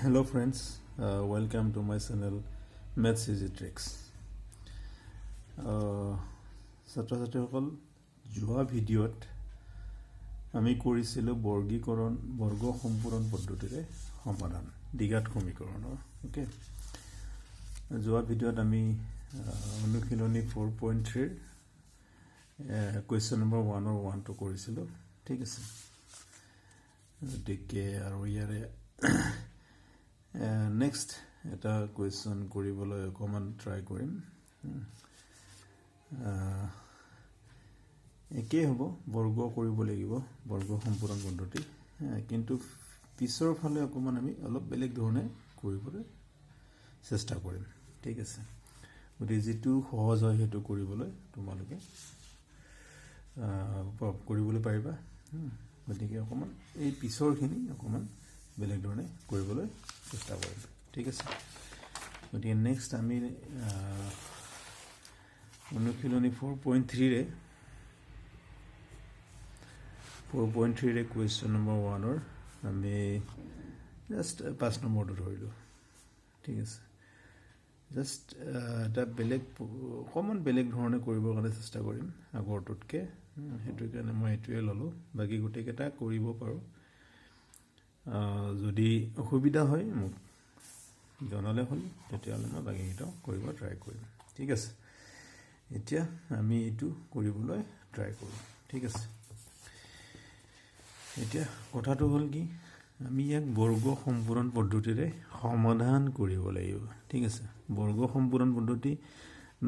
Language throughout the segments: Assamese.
Hello friends, welcome to my channel Maths Easy Tricks. ছাত্ৰ-ছাত্ৰীসকল যোৱা ভিডিঅ'ত আমি কৰিছিলোঁ বৰ্গীকৰণ বৰ্গ সম্পূৰণ পদ্ধতিৰে সমাধান দ্বিঘাত সমীকৰণৰ ওকে যোৱা ভিডিঅ'ত আমি অনুশীলনী 4.3 কুৱেশ্যন নম্বৰ 1 or 1 টো কৰিছিলোঁ ঠিক আছে গতিকে আৰু ইয়াৰে next এটা question কৰিবলৈ অকমান ট্ৰাই কৰিম একে হ'ব বৰ্গ কৰিব লাগিব বৰ্গ সম্পূৰণ পদ্ধতি কিন্তু পিছৰ ফালে অকমান আমি অলপ বেলেগ ধৰণে কৰিবলৈ চেষ্টা কৰিম ঠিক আছে গতিকে যেটো সহজ হয় হেতু কৰিবলৈ তোমালোকে কৰিবলৈ পাৰিবা গতিকে অকমান এই পিছৰখিনি অকমান বেলেগ ধৰণে কৰিবলৈ চেষ্টা কৰিম ঠিক আছে গতিকে নেক্সট আমি অনুশীলনী 4.3 ৰে কুৱেশ্যন নম্বৰ 1 ৰ আমি জাস্ট 5 নম্বৰটো ধৰিলো ঠিক আছে জাস্ট এটা বেলেগ কমন বেলেগ ধৰণে কৰিবৰ কাৰণে চেষ্টা কৰিম আগৰটোতকে হেতু কাৰণে মই এটোৱে ললো বাকি গোটেইকেটা কৰিব পাৰো যদি অসুবিধা হয় মোক জনালে হল তেতিয়ালে মই বাকিটো কৰিব ট্ৰাই কৰিম ঠিক আছে এতিয়া আমি এটো কৰিবলৈ ট্ৰাই কৰিম ঠিক আছে এতিয়া কথাটো হল কি আমি এক বৰ্গ সম্পূৰণ পদ্ধতিৰে সমাধান কৰিব লাগিব ঠিক আছে বৰ্গ সম্পূৰণ পদ্ধতি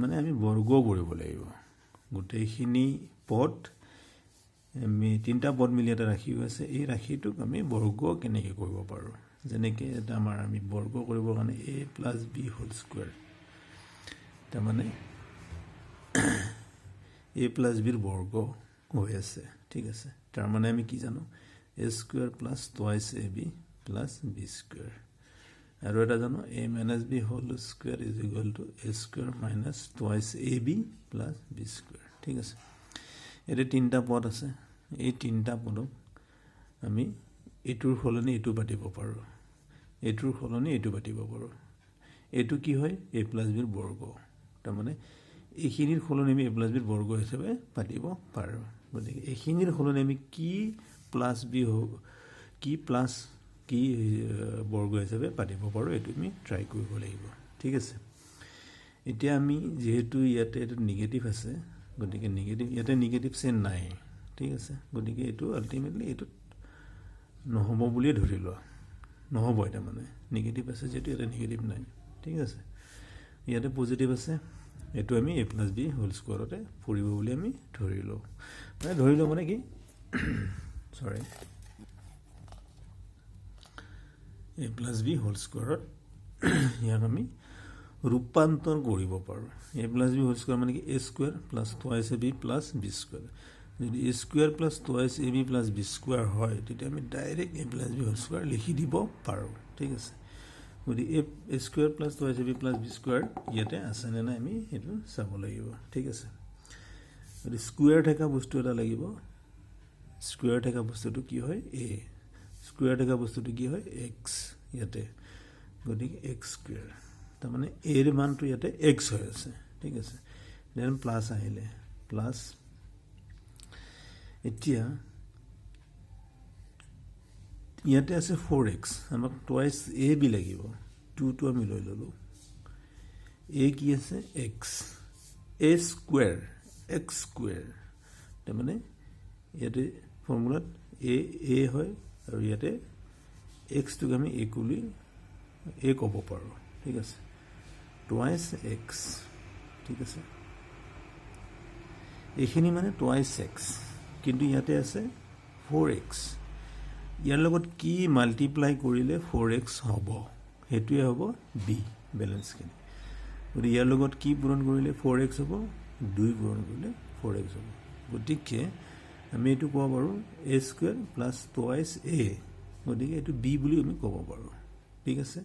মানে আমি বৰ্গ কৰিব লাগিব গোটেইখিনি পদ আমি তিনটা পদ মিলি এটা ৰাখি আছে এই ৰাখিটোক আমি বৰ্গ কেনেকৈ কৰিব পাৰো যেনেকৈ এটা আমাৰ আমি বৰ্গ কৰিবৰ কাৰণে a + b হোল স্কয়াৰ তাৰ মানে a + b ৰ বৰ্গ হৈ আছে ঠিক আছে তাৰ মানে আমি কি জানো a square + twice ab + b square আৰু এটা জানো a - b whole square = a square - twice ab + b square ঠিক আছে এতে তিনটা পদ আছে এই তিনটা পদক আমি এটুৰ খলনি এটু পাতিব পাৰো এটুৰ খলনি এটু পাতিব পাৰো এটু কি হয় a + b ৰ বৰ্গ তাৰ মানে এইখিনিৰ খলনি আমি a + b ৰ বৰ্গ হিচাপে পাতিব পাৰো গতিকে এইখিনিৰ খলনি আমি কি + b কি প্লাস কি বৰ্গ হিচাপে পাতিব পাৰো এটু আমি ট্ৰাই কৰিব লাগিব ঠিক আছে এতিয়া আমি যেহেতু ইয়াতে এটা নেগেটিভ আছে গতিকে নেগেটিভ ইয়াতে নেগেটিভ চেন নাই ঠিক আছে গতিকে এটু আলটিমেটলি এটু নহব বুলি ধৰিলো নহব এটা মানে নেগেটিভ আছে যেটো এটা নেগেটিভ নাই ঠিক আছে ইয়াতে পজিটিভ আছে এটু আমি a + b হোল স্কয়াৰতে পৰিব বুলি আমি ধৰিলো মানে কি সৰি a + b হোল স্কয়াৰত ইয়াক আমি ৰূপান্তৰ কৰিব পাৰো a + b হোল স্কয়াৰ মানে কি a square + twice ab + b square যদি a square + twice ab + b square হয় তেতিয়া আমি direct a + b whole square লিখি দিব পাৰো ঠিক আছে যদি a square + twice ab + b square ইয়াতে আছে নে নাই আমি এটো চাব লাগিব ঠিক আছে যদি স্কয়াৰ থকা বস্তু এটা লাগিব স্কয়াৰ থকা বস্তুটো কি হয় a স্কয়াৰ থকা বস্তুটো কি হয় x ইয়াতে গতিকে x স্কয়াৰ তাৰ মানে a এর মানটো ইয়াতে x হৈ আছে ঠিক আছে দেন প্লাস আহিলে প্লাস এতিয়া ইয়াতে আছে 4x আমাক টুৱাইস ab লাগিব 2 টো আমি লৈ ললো a কি আছে x a square x square তাৰ মানে ইয়াতে ফৰ্মুলাত a হয় আৰু ইয়াতে x টো আমি a কুলি a ক'ব পাৰো ঠিক আছে twice x ঠিক আছে এখিনি মানে twice x কিন্তু ইয়াতে আছে 4x ইয়াৰ লগত কি মাল্টিপ্লাই কৰিলে 4x হ'ব হেতুৱে হ'ব b ব্যালেন্স কিনি আৰু ইয়াৰ লগত কি পূৰণ কৰিলে 4x হ'ব 2 পূৰণ কৰিলে 4x হ'ব গতিকে আমি এটো ক'ব পাৰো a স্কয়াৰ + twice a গতিকে এটো b বুলি আমি ক'ব পাৰো ঠিক আছে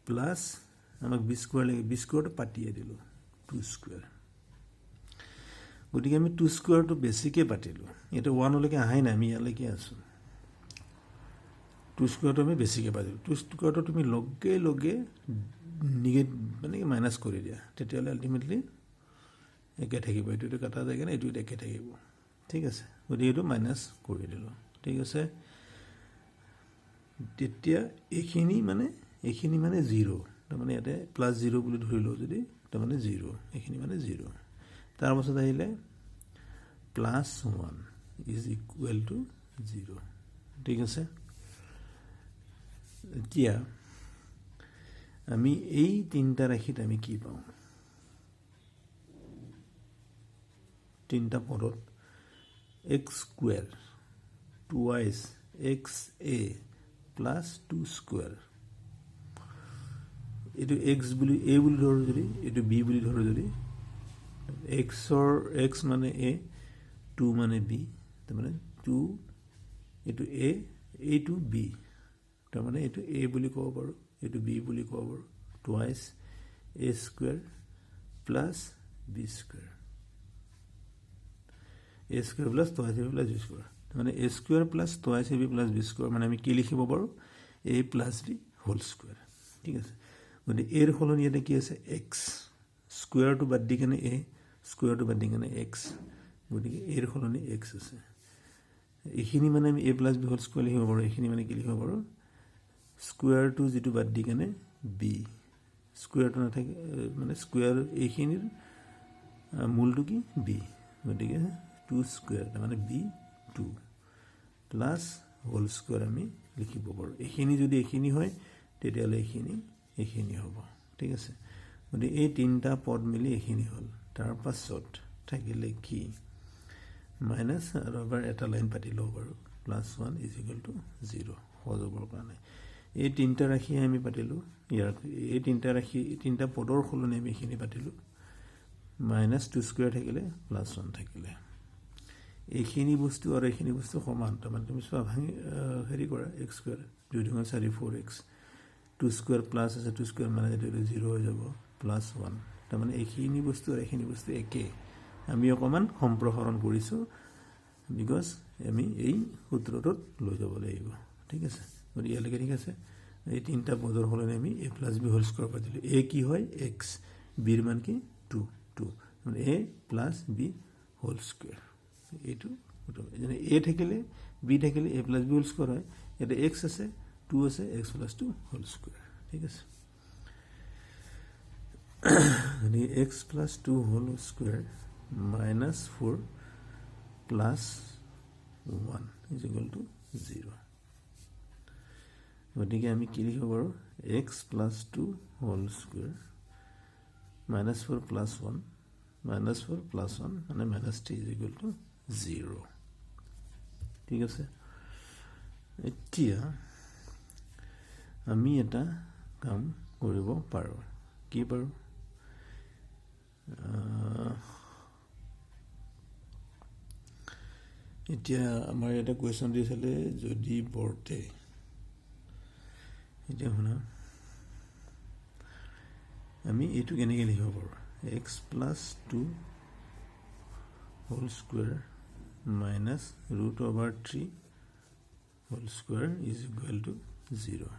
প্লাস আমাক b স্কয়াৰ লাগে b স্কয়াৰটো পাতিয়ে দিলো 2 স্কয়াৰ গতিকে আমি 2 স্কয়াৰটো বেছিকে পাতিলো এটা 1 লৈকে আহাই না আমি ইয়ালৈকে আছো 2 স্কোয়াৰটো আমি বেছিকৈ পাই যাম 2 স্কোয়াৰটো তুমি লগে লগে নিগেটিভ মানে মাইনাছ কৰি দিয়া তেতিয়াহ'লে আল্টিমেটলি একে থাকিব এইটো কাটা যায় কিনে এইটো একে থাকিব ঠিক আছে গতিকে এইটো মাইনাছ কৰি দিলোঁ ঠিক আছে তেতিয়া এইখিনি মানে 0 তাৰমানে ইয়াতে +0 বুলি ধৰি লওঁ যদি তাৰমানে 0 এইখিনি মানে 0 তাৰ পাছত আহিলে +1 ইজ ইকুৱেল টু 0 ঠিক আছে এতিয়া আমি এই তিনটা ৰাশিত আমি কি পাওঁ তিনটা পদত x² twice xa plus 2 square এইটো x বুলি a বুলি ধৰো যদি এইটো b বুলি ধৰো যদি x মানে a 2 মানে b তাৰমানে 2 এইটো a এইটো b তাৰমানে এইটো a বুলি ক'ব পাৰো এইটো b বুলি ক'ব পাৰো twice a² plus b² a² plus twice ab plus b² মানে a² plus twice ab plus b² মানে আমি কি লিখিব পাৰো a plus b whole square ঠিক আছে গতি এৰ সলনি ইয়াতে কি আছে x স্কয়াৰটো বাদ দি কেনে a স্কয়াৰটো বাদ দি কেনে x গতিকে এৰ সলনি x আছে এইখিনি মানে আমি a plus b whole square লিখিব পাৰো এইখিনি মানে কি লিখিব পাৰো স্কয়াৰটো যেটো বাদ দি কেনে b স্কয়াৰটো না থাকে মানে স্কয়াৰ এইখিনিৰ মূলটো কি b গতিকে 2 স্কয়াৰ মানে b 2 প্লাস হোল স্কয়াৰ আমি লিখিব পাৰো এইখিনি যদি এইখিনি হয় তেতিয়ালে এইখিনি হ'ব ঠিক আছে গতি এই তিনটা পদ মিলি এইখিনি হল তাৰ পাছত থাকিলে কি মাইনাস আৰু এবাৰ এটা লাইন পাতি লও বাৰু +1 = 0 হজবৰ কাৰণে এই তিনটা ৰাশি আমি পাতিলো ইয়াৰ এই তিনটা ৰাশি তিনটা পদৰ সলনি আমি এইখিনি পাতিলো -2 স্কয়াৰ থাকিলে +1 থাকিলে এইখিনি বস্তু আৰু এইখিনি বস্তু সমান তাৰমানে তুমি সব হেৰি কৰা x² 2 * 4 4x 2 স্কয়াৰ প্লাস আছে 2 স্কয়াৰ মানে এটা 0 হৈ যাব +1 তাৰমানে এইখিনি বস্তু আৰু এইখিনি বস্তু একে আমি অকমান সম্প্ৰসাৰণ কৰিছো বিকজ আমি এই সূত্ৰটোত লৈ যাব লাগিব ঠিক আছে গতি ইয়ালৈকে ঠিক আছে এই তিনটা পদৰ হলনে আমি a plus b whole square পাতিলো a কি হয় x b এর মান কি 2 2 মানে a plus b whole square এইটো মানে a থাকিলে b থাকিলে a plus b whole square হয় এটা x আছে 2 আছে x plus 2 whole square ঠিক আছে মানে x plus 2 whole square minus 4 plus 1 is equal to 0 গতিকে আমি কি লিখিব পাৰো x plus 2 whole square minus 4 plus 1 minus 4 plus 1 মানে -3 is equal to 0 ঠিক আছে এতিয়া আমি এটা কাম কৰিব পাৰো কি পাৰো এতিয়া আমাৰ এটা কোৱেশ্চন দিছিলে যদি বৰ্তে এতিয়া শুনা আমি এটো কেনেকৈ লিখিব পাৰো x plus 2 whole square minus √3 whole square is equal to 0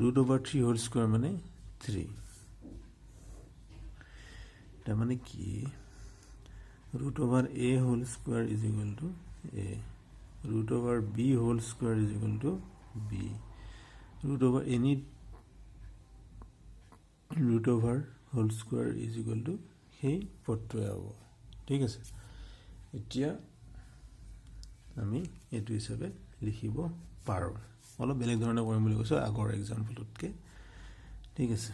√3 whole square মানে 3 তাৰ মানে কি √a whole square is equal to a √b whole square is equal to b any whole square is equal to সেই পদটো হ'ব ঠিক আছে এতিয়া আমি এটো হিচাপে লিখিব পাৰো অলপ বেলেগ ধৰণে কৰিম বুলি কৈছো আগৰ এক্সাম্পলতকে ঠিক আছে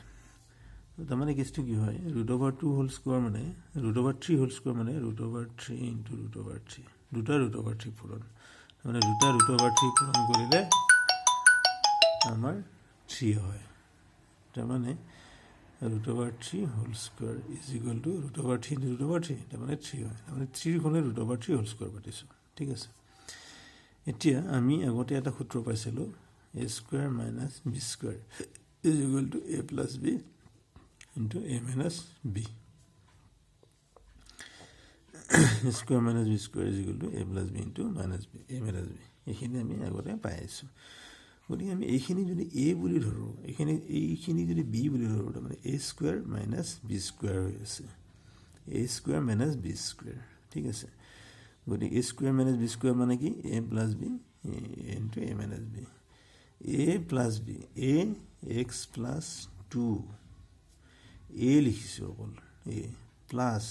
তাৰ মানে কেছটো কি হয় √2 whole square মানে √3 whole square মানে √3 into √3 দুটা √3 পূৰণ মানে দুটা √3 পূৰণ কৰিলে আমাৰ 3 হয় তাৰ মানে √3 whole square is equal to √3 into √3 তাৰ মানে 3 হয় তাৰ মানে 3 হ'লে √3 whole square পাতিছো ঠিক আছে এতিয়া আমি আগতে এটা সূত্ৰ পাইছিলো a square minus b square is equal to a plus b into a minus b a square minus b square is equal to a plus b into minus b a minus b এইখিনি আমি আগতে পাইছো গতিকে আমি এইখিনি যদি a বুলি ধৰোঁ এইখিনি যদি b বুলি ধৰোঁ তাৰমানে a square minus b square হৈ আছে a square minus b square ঠিক আছে গতিকে a square minus b square মানে কি a plus b into a minus b a plus b a x plus 2 a লিখিছোঁ অকল a plus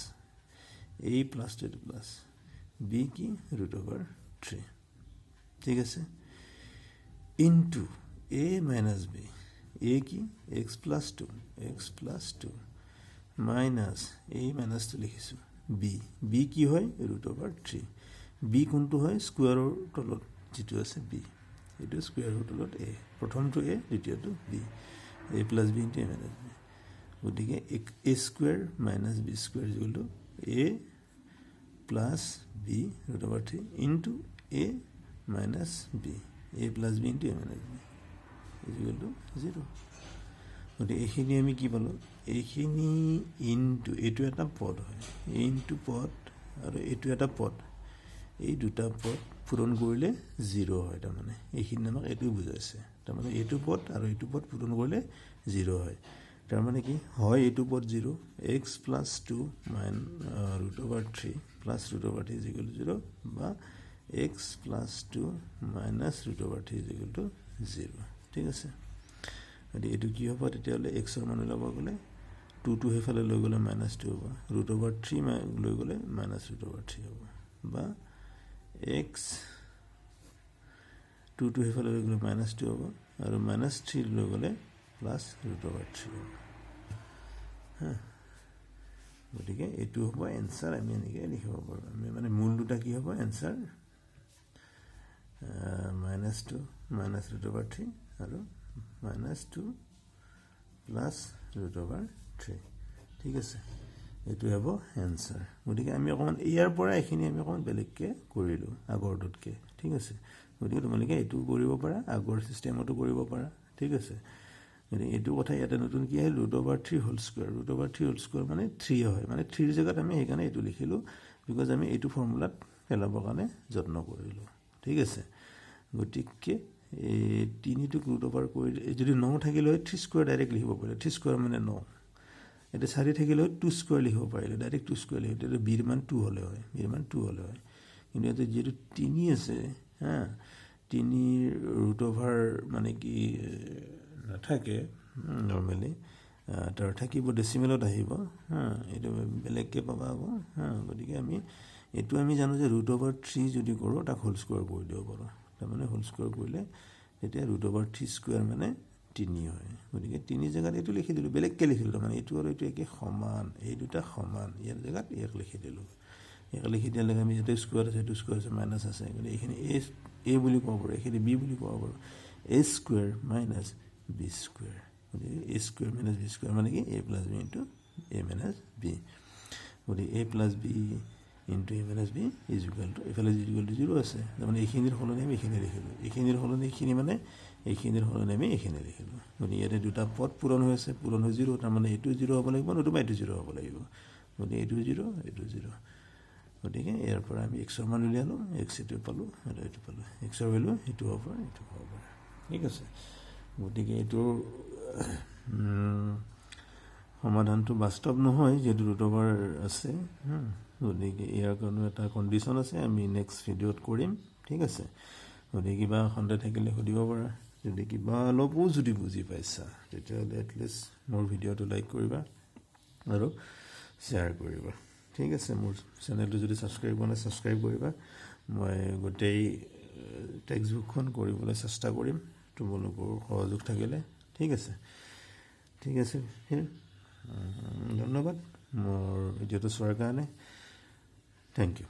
a plus 2 plus b কি √3 ঠিক আছে into a minus b a কি x plus 2 minus a minus 2 লিখিছো b কি হয় √3 b কোনটো হয় স্কয়াৰৰ তলত যেটো আছে b এটো স্কয়াৰৰ তলত a প্ৰথমটো a দ্বিতীয়টো b a plus b into a minus b গতিকে a square minus b square equal to a plus b √3 into a minus b a plus b into a minus b is equal to 0 গতিকে এইখিনি আমি কি পালো এইখিনি ইনটু এটো এটা পদ হয় ইনটু পদ আৰু এটো এটা পদ এই দুটা পদ পূৰণ কৰিলে 0 হয় তাৰমানে এইখিনি আমাক এটো বুজাইছে তাৰমানে এটো পদ আৰু এটো পদ পূৰণ কৰিলে 0 হয় তাৰমানে কি হয় এটো পদ 0 x plus 2 √3 plus √3 is equal to 0 বা x plus 2 minus √3 is equal to 0 ঠিক আছে আৰু এটো কি হ'ব তেতিয়ালে x ৰ মান লব গলে 2 হেফালে লৈ গলে -2 হ'ব √3 লৈ গলে -√3 হ'ব বা x 2 হেফালে লৈ গলে -2 হ'ব আৰু -3 লৈ গলে +√3 হ'ব গতিকে এটো হ'ব এনসার আমি এনেকৈ লিখিব পাৰো আমি মানে মূল দুটা কি হ'ব এনসাৰ -2 -√3 আৰু -2 +√3 ঠিক আছে এটো হ'ব এনসাৰ গতিকে আমি অকমান ইয়াৰ পৰা এখিনি আমি অকমান বেলেগকে কৰিলো আগৰটোতকে ঠিক আছে গতিকে তোমালোকে এটো কৰিব পাৰা আগৰ সিস্টেমটো কৰিব পাৰা ঠিক আছে মানে এটো কথা ইয়াতে নতুন কি হয় √3 হোল স্কয়াৰ √3 হোল স্কয়াৰ মানে 3 হয় মানে 3 জায়গাত আমি এখানে এটো লিখিলো বিকজ আমি এটো ফৰ্মুলাত পেলাবৰ কাৰণে যত্ন কৰিলো ঠিক আছে গতিকে এই 3 টু √3 কৰি যদি 9 থাকিলে হয় 3 স্কয়াৰ ডাইৰেক্ট লিখিব পাৰে 3 স্কয়াৰ মানে 9 এটা 4 থাকিলে হয় 2 স্কয়াৰ লিখিব পাৰিলে ডাইৰেক্ট 2 স্কয়াৰ লিখিলে এটা b ৰ মান 2 হলে হয় b ৰ মান 2 হলে হয় কিন্তু এতে যেটো 3 আছে হা 3 √, মানে কি নাথাকে নরমালি তাৰ থাকিব ডেসিমেলত আহিব হা এটো বেলেগকে পাবা হ'ব হা গতিকে আমি এটো আমি জানো যে √3 যদি কৰো তা হোল স্কয়াৰ কৰি দিব পাৰো তাৰ মানে হোল স্কয়াৰ কৰিলে এতিয়া √3 স্কয়াৰ মানে 3 হয় গতিকে 3 জায়গাত এটো লিখি দিলো বেলেগকে লিখিলো মানে এটো আৰু এটো একে সমান এই দুটা সমান ইয়াৰ জায়গাত এক লিখি দিলো এক লিখি দিলে আমি যেটো স্কয়াৰ আছে এটো স্কয়াৰ আছে মাইনাস আছে গতিকে এখানে a বুলি ক'ব পাৰো এখানে b বুলি ক'ব পাৰো a square minus b square a square minus b square মানে কি a plus b into a minus b গতিকে a plus b into a minus b is equal to এফালে is equal to 0 আছে মানে এইখিনিৰ হলনে আমি এইখিনি লিখিলো এইখিনিৰ হলনে এইখিনি মানে এইখিনিৰ হলনে আমি এইখিনি লিখিলো গতিকে ইয়াতে দুটা পদ পূৰণ হৈ আছে পূৰণ হৈ 0 তাৰ মানে এটো 0 হ'ব লাগিব নতুবা এটো 0 হ'ব লাগিব গতিকে এটো 0 এটো 0 গতিকে ইয়াৰ পৰা আমি x ৰ মান উলিয়ালো x এটো পালো আৰু এটো পালো x ৰ ভ্যালু এটো হ'ব এটো হ'ব ঠিক আছে গতিকে এটো সমাধানটো বাস্তৱ নহয় যেটো √r আছে গতিকে ইয়াৰ কাৰণে এটা কন্ডিশন আছে আমি নেক্সট ভিডিওত কৰিম ঠিক আছে গতিকে কিবা খন্ডে থাকিলে সুধিব পাৰা যদি কিবা অলপো যদি বুজি পাইছা তেতিয়াহ'লে এট লিষ্ট মোৰ ভিডিওটো লাইক কৰিবা আৰু শেয়াৰ কৰিবা ঠিক আছে মোৰ চেনেলটো যদি সাবস্ক্ৰাইব কৰা নাই সাবস্ক্ৰাইব কৰিবা মই গোটেই টেক্সট বুকখন কৰিবলৈ চেষ্টা কৰিম তোমালোকৰ সহযোগ থাকিলে ঠিক আছে ধন্যবাদ মোৰ ভিডিওটো চোৱাৰ কাৰণে থ্যাংক ইউ